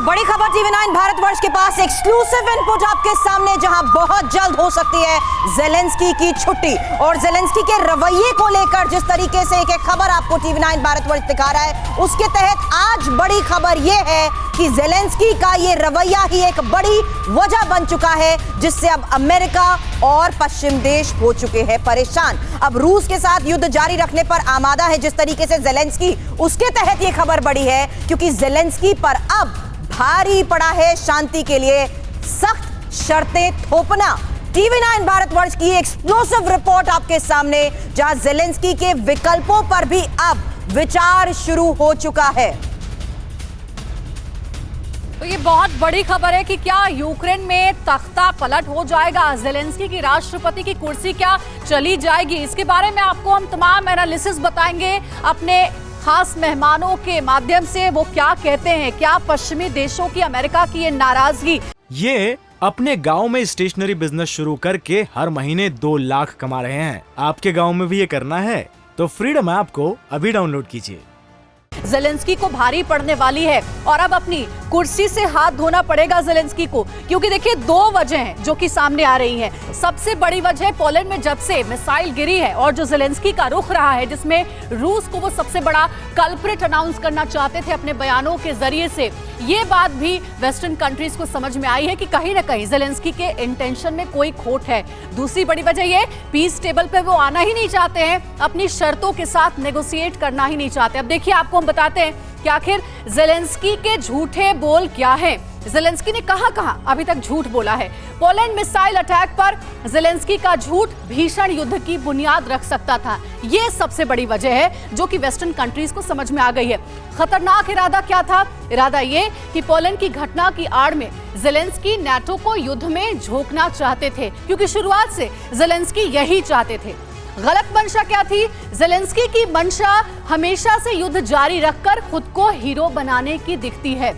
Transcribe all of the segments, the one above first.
तो बड़ी खबर TV9 भारतवर्ष के पास एक्सक्लूसिव इनपुट आपके सामने, जहां बहुत जल्द हो सकती है ज़ेलेंस्की की छुट्टी। और ज़ेलेंस्की के रवैये को लेकर जिस तरीके से एक खबर आपको TV9 भारतवर्ष दिखा रहा है, उसके तहत आज बड़ी खबर यह है कि ज़ेलेंस्की का ये रवैया ही एक बड़ी वजह बन चुका है, जिससे अब अमेरिका और पश्चिम देश हो चुके हैं परेशान। अब रूस के साथ युद्ध जारी रखने पर आमादा है जिस तरीके से ज़ेलेंस्की, उसके तहत ये खबर बड़ी है क्योंकि ज़ेलेंस्की पर अब भारी पड़ा है शांति के लिए सख्त शर्तें थोपना। TV9 भारतवर्ष की एक्सक्लूसिव रिपोर्ट आपके सामने, जहां ज़ेलेंस्की के विकल्पों पर भी अब विचार शुरू हो चुका है। तो ये बहुत बड़ी खबर है कि क्या यूक्रेन में तख्ता पलट हो जाएगा, ज़ेलेंस्की की राष्ट्रपति की कुर्सी क्या चली जाएगी। इसके बारे में आपको हम तमाम एनालिसिस बताएंगे अपने खास मेहमानों के माध्यम से। वो क्या कहते हैं, क्या पश्चिमी देशों की अमेरिका की ये नाराजगी। ये अपने गांव में स्टेशनरी बिजनेस शुरू करके हर महीने 2 लाख कमा रहे हैं। आपके गांव में भी ये करना है तो फ्रीडम ऐप को अभी डाउनलोड कीजिए। ज़ेलेंस्की को भारी पड़ने वाली है और अब अपनी कुर्सी से हाथ धोना पड़ेगा ज़ेलेंस्की को, क्योंकि देखिए 2 वजह हैं जो कि सामने आ रही हैं। सबसे बड़ी वजह पोलैंड में जब से मिसाइल गिरी है और जो ज़ेलेंस्की का रुख रहा है, जिसमें रूस को वो सबसे बड़ा कल्प्रिट अनाउंस करना चाहते थे अपने बयानों के जरिए से, ये बात भी वेस्टर्न कंट्रीज को समझ में आई है कि कहीं ना कहीं ज़ेलेंस्की के इंटेंशन में कोई खोट है। दूसरी बड़ी वजह ये, पीस टेबल पे वो आना ही नहीं चाहते हैं, अपनी शर्तों के साथ नेगोशिएट करना ही नहीं चाहते। अब देखिए आपको हम बताते हैं कि आखिर ज़ेलेंस्की के झूठे बोल क्या हैं। ज़ेलेंस्की ने कहां अभी तक झूठ बोला है। पोलैंड मिसाइल अटैक पर ज़ेलेंस्की का झूठ भीषण युद्ध की बुनियाद रख सकता था। यह सबसे बड़ी वजह है जो कि वेस्टर्न कंट्रीज को समझ में आ गई है। खतरनाक इरादा क्या था? इरादा ये कि पोलैंड की घटना की आड़ में ज़ेलेंस्की नाटो को युद्ध में झोंकना चाहते थे, क्योंकि शुरुआत से ज़ेलेंस्की यही चाहते थे। गलत मंशा क्या थी? ज़ेलेंस्की की मंशा हमेशा से युद्ध जारी रखकर खुद को हीरो बनाने की दिखती है।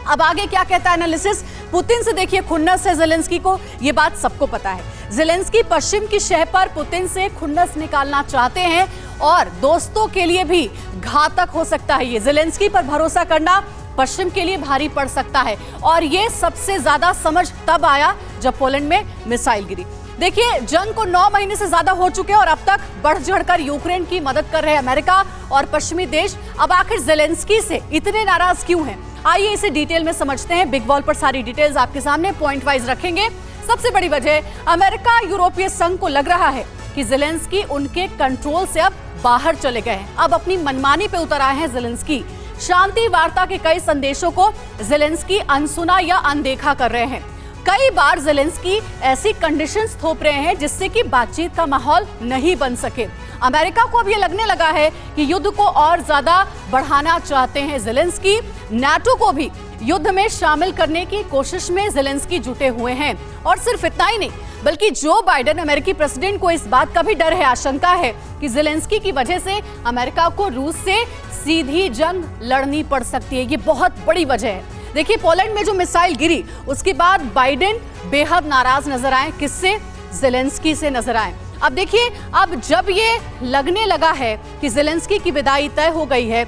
अब आगे क्या कहता है एनालिसिस? पुतिन से देखिए खुन्नस है ज़ेलेंस्की को, ये बात सबको पता है। ज़ेलेंस्की पश्चिम की शह पर पुतिन से खुन्नस निकालना चाहते हैं और दोस्तों के लिए भी घातक हो सकता है ये। ज़ेलेंस्की पर भरोसा करना पश्चिम के लिए भारी पड़ सकता है और ये सबसे ज्यादा समझ तब आया जब पोलैंड में मिसाइल गिरी। देखिए जंग को 9 महीने से ज्यादा हो चुके हैं और अब तक बढ़ चढ़कर यूक्रेन की मदद कर रहे हैं अमेरिका और पश्चिमी देश। अब आखिर ज़ेलेंस्की से इतने नाराज क्यों हैं? आइए इसे डिटेल में समझते हैं। बिग वॉल पर सारी डिटेल्स आपके सामने पॉइंट वाइज रखेंगे। सबसे बड़ी वजह, अमेरिका यूरोपीय संघ को लग रहा है कि ज़ेलेंस्की उनके कंट्रोल से अब बाहर चले गए हैं। अब अपनी मनमानी पे उतर आए हैं ज़ेलेंस्की। शांति वार्ता के कई संदेशों को ज़ेलेंस्की अनसुना या अनदेखा कर रहे हैं। कई बार ज़ेलेंस्की ऐसी कंडीशंस थोप रहे हैं जिससे कि बातचीत का माहौल नहीं बन सके। अमेरिका को अब ये लगने लगा है कि युद्ध को और ज्यादा बढ़ाना चाहते हैं ज़ेलेंस्की। नाटो को भी युद्ध में शामिल करने की कोशिश में ज़ेलेंस्की जुटे हुए हैं। और सिर्फ इतना ही नहीं, बल्कि जो बाइडेन अमेरिकी प्रेसिडेंट को इस बात का भी डर है, आशंका है कि ज़ेलेंस्की की वजह से अमेरिका को रूस से सीधी जंग लड़नी पड़ सकती है। ये बहुत बड़ी वजह है। देखिए पोलैंड में जो मिसाइल गिरी उसके बाद बाइडेन बेहद नाराज नजर आए। किससे? ज़ेलेंस्की से नजर आए। अब देखिए, अब जब ये लगने लगा है कि ज़ेलेंस्की की विदाई तय हो गई है,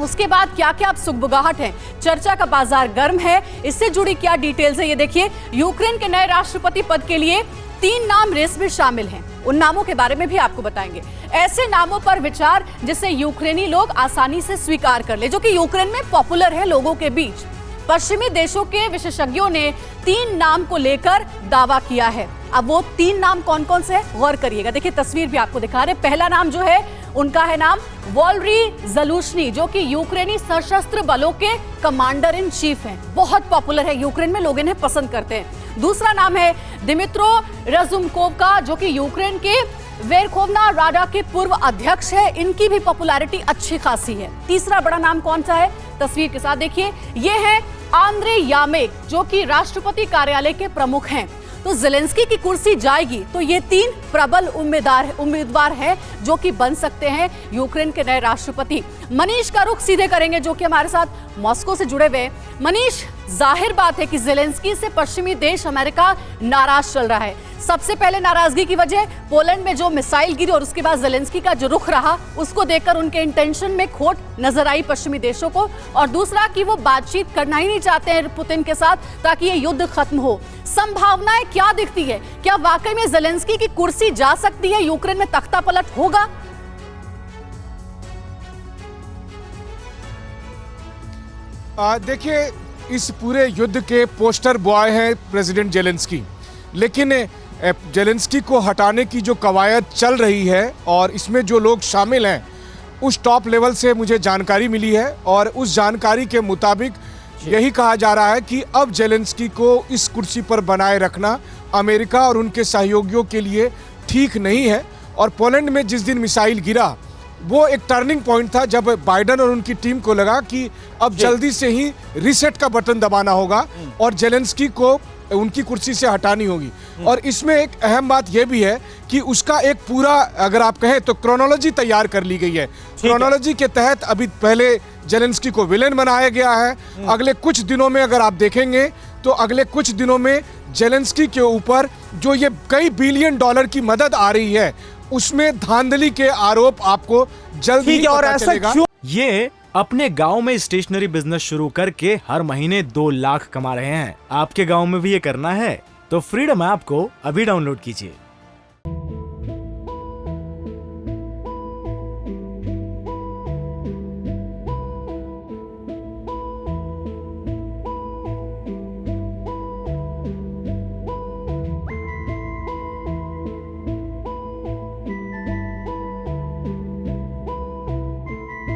उसके बाद क्या क्या अब सुगबुगाहट है, चर्चा का बाजार गर्म है। इससे जुड़ी क्या डिटेल्स है ये देखिए। यूक्रेन के नए राष्ट्रपति पद के लिए 3 नाम रेस में शामिल हैं। उन नामों के बारे में भी आपको बताएंगे। ऐसे नामों पर विचार जिसे यूक्रेनी लोग आसानी से स्वीकार कर ले, जो कि यूक्रेन में पॉपुलर है लोगों के बीच। पश्चिमी देशों के विशेषज्ञों ने 3 नाम को लेकर दावा किया है। अब वो 3 नाम कौन कौन से हैं गौर करिएगा। देखिए तस्वीर भी आपको दिखा रहे। पहला नाम जो है उनका है नाम वॉलरी ज़लुशनी, जो कि यूक्रेनी सशस्त्र बलों के कमांडर इन चीफ हैं। बहुत पॉपुलर है यूक्रेन में, लोग इन्हें पसंद करते हैं। दूसरा नाम है दिमित्रो रजुमकोव, जो कि यूक्रेन के वेरखोवना राडा के पूर्व अध्यक्ष है। इनकी भी पॉपुलैरिटी अच्छी खासी है। तीसरा बड़ा नाम कौन सा है? तस्वीर के साथ देखिए, ये है आंद्रे यामेक, जो कि राष्ट्रपति कार्यालय के प्रमुख हैं। तो ज़ेलेंस्की की कुर्सी जाएगी तो ये 3 प्रबल उम्मीदवार हैं जो कि बन सकते हैं यूक्रेन के नए राष्ट्रपति। मनीष का रुख सीधे करेंगे जो कि हमारे साथ मॉस्को से जुड़े हुए हैं। मनीष, जाहिर बात है कि ज़ेलेंस्की से पश्चिमी देश अमेरिका नाराज चल रहा है। सबसे पहले नाराजगी की वजह पोलैंड में जो मिसाइल गिरी और उसके बाद ज़ेलेंस्की का जो रुख रहा उसको देखकर उनके इंटेंशन में खोट नजर आई पश्चिमी देशों को, और दूसरा कि वो बातचीत करना ही नहीं चाहते हैं पुतिन के साथ ताकि ये युद्ध खत्म हो। संभावनाएं क्या दिखती है? क्या वाकई में ज़ेलेंस्की की कुर्सी जा सकती है? यूक्रेन में तख्ता पलट होगा? देखिए, इस पूरे युद्ध के पोस्टर बॉय हैं प्रेसिडेंट जेलेंस्की, लेकिन जेलेंस्की को हटाने की जो कवायद चल रही है और इसमें जो लोग शामिल हैं उस टॉप लेवल से मुझे जानकारी मिली है, और उस जानकारी के मुताबिक यही कहा जा रहा है कि अब जेलेंस्की को इस कुर्सी पर बनाए रखना अमेरिका और उनके सहयोगियों के लिए ठीक नहीं है। और पोलैंड में जिस दिन मिसाइल गिरा वो एक टर्निंग पॉइंट था, जब बाइडन और उनकी टीम को लगा कि अब जल्दी से ही रीसेट का बटन दबाना होगा और जेलेंस्की को उनकी कुर्सी से हटानी होगी। और इसमें एक अहम बात यह भी है कि उसका एक पूरा, अगर आप कहें तो क्रोनोलॉजी तैयार कर ली गई है। क्रोनोलॉजी के तहत अभी पहले जेलेंस्की को विलेन बनाया गया है। अगले कुछ दिनों में अगर आप देखेंगे तो अगले कुछ दिनों में जेलेंस्की के ऊपर जो ये कई बिलियन डॉलर की मदद आ रही है उसमें धांधली के आरोप आपको जल्द ही पता चलेगा। ये अपने गांव में स्टेशनरी बिजनेस शुरू करके हर महीने 2 लाख कमा रहे हैं। आपके गांव में भी ये करना है तो फ्रीडम ऐप को अभी डाउनलोड कीजिए।